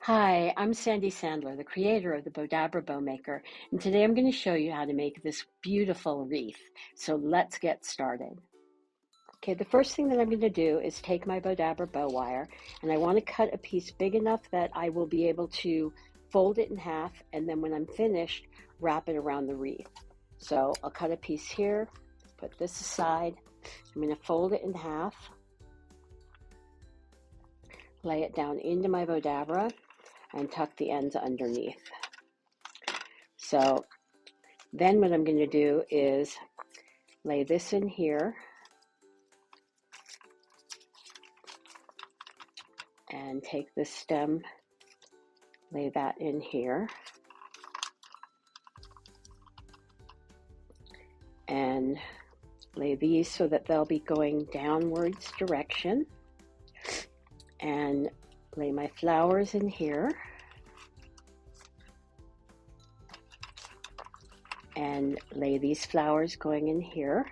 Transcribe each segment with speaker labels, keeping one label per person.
Speaker 1: Hi, I'm Sandy Sandler, the creator of the Bowdabra Bow Maker, and today I'm going to show you how to make this beautiful wreath. So let's get started. Okay, the first thing that I'm going to do is take my Bowdabra bow wire, and I want to cut a piece big enough that I will be able to fold it in half, and then when I'm finished, wrap it around the wreath. So I'll cut a piece here, put this aside. I'm going to fold it in half, lay it down into my Bowdabra, and tuck the ends underneath. So then what I'm going to do is lay this in here and take this stem, lay that in here, and lay these so that they'll be going downwards direction, and lay my flowers in here, and lay these flowers going in here.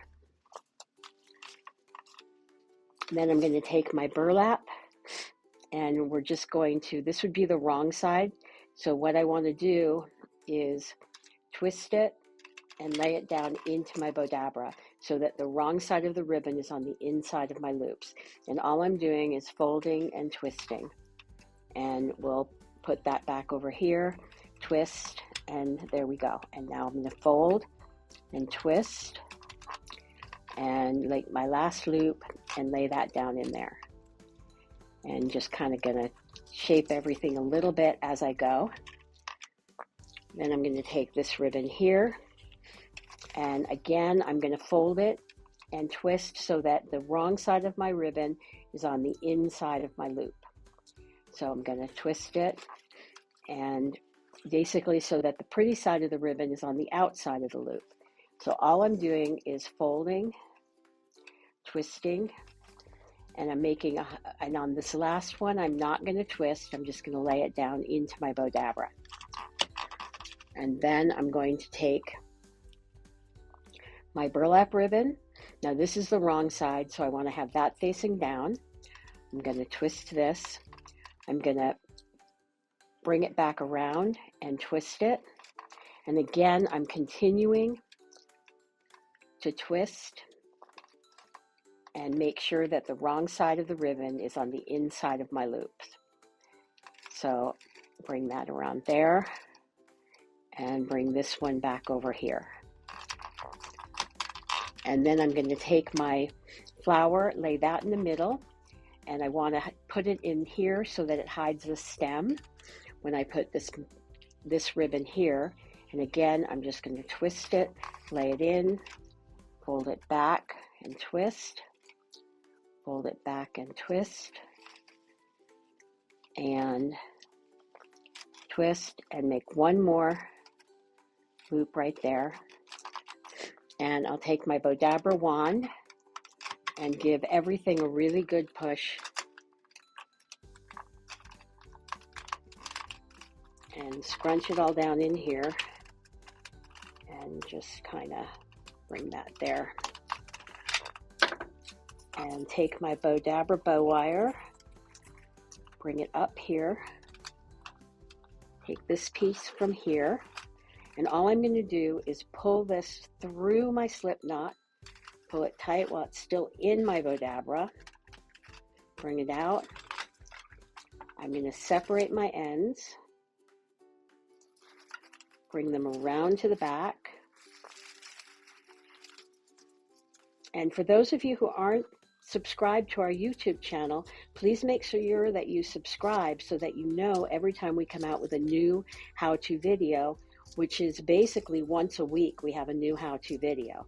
Speaker 1: Then I'm going to take my burlap, and we're just going to, this would be the wrong side, so what I want to do is twist it and lay it down into my Bowdabra so that the wrong side of the ribbon is on the inside of my loops. And all I'm doing is folding and twisting. And we'll put that back over here, twist, and there we go. And now I'm going to fold and twist and like my last loop and lay that down in there. And just kind of going to shape everything a little bit as I go. Then I'm going to take this ribbon here, and again I'm going to fold it and twist so that the wrong side of my ribbon is on the inside of my loop. So I'm going to twist it, and basically so that the pretty side of the ribbon is on the outside of the loop. So all I'm doing is folding, twisting, and I'm making and on this last one I'm not going to twist, I'm just going to lay it down into my Bowdabra. And then I'm going to take my burlap ribbon. Now this is the wrong side, so I want to have that facing down. I'm going to twist this. I'm going to bring it back around and twist it. And again, I'm continuing to twist and make sure that the wrong side of the ribbon is on the inside of my loops. So bring that around there and bring this one back over here. And then I'm going to take my flower, lay that in the middle, and I want to put it in here so that it hides the stem when I put this ribbon here. And again, I'm just going to twist it, lay it in, fold it back and twist, fold it back and twist, and twist, and make one more loop right there. And I'll take my Bowdabra wand and give everything a really good push. And scrunch it all down in here. And just kind of bring that there. And take my Bowdabra bow wire, bring it up here. Take this piece from here. And all I'm going to do is pull this through my slip knot, pull it tight while it's still in my Bowdabra, bring it out. I'm going to separate my ends, bring them around to the back. And for those of you who aren't subscribed to our YouTube channel, please make sure that you subscribe so that you know every time we come out with a new how-to video, which is basically once a week we have a new how-to video.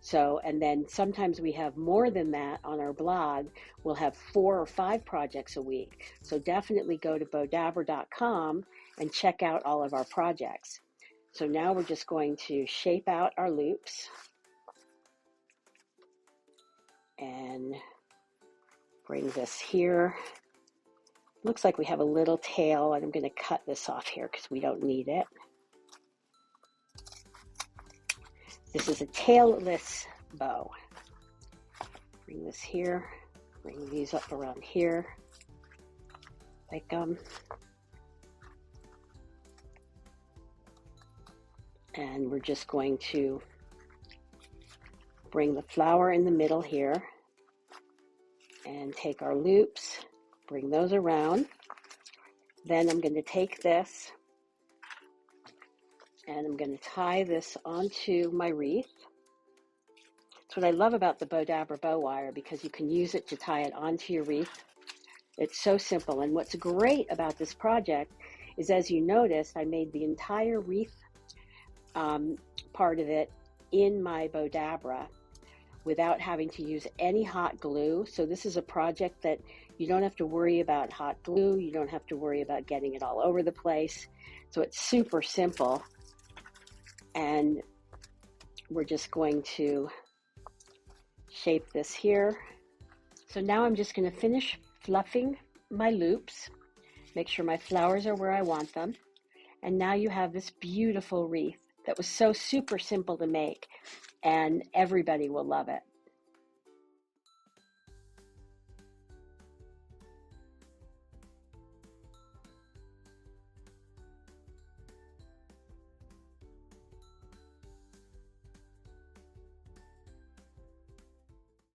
Speaker 1: So, and then sometimes we have more than that on our blog. We'll have 4 or 5 projects a week. So definitely go to bowdabra.com and check out all of our projects. So now we're just going to shape out our loops and bring this here. Looks like we have a little tail, and I'm going to cut this off here because we don't need it. This is a tailless bow. Bring this here, bring these up around here, like And we're just going to bring the flower in the middle here and take our loops, bring those around. Then I'm going to take this and I'm going to tie this onto my wreath. That's what I love about the Bowdabra Bow Wire, because you can use it to tie it onto your wreath. It's so simple. And what's great about this project is, as you noticed, I made the entire wreath part of it in my Bowdabra without having to use any hot glue. So this is a project that you don't have to worry about hot glue. You don't have to worry about getting it all over the place. So it's super simple. And we're just going to shape this here. So now I'm just going to finish fluffing my loops, make sure my flowers are where I want them. And now you have this beautiful wreath that was so super simple to make, and everybody will love it.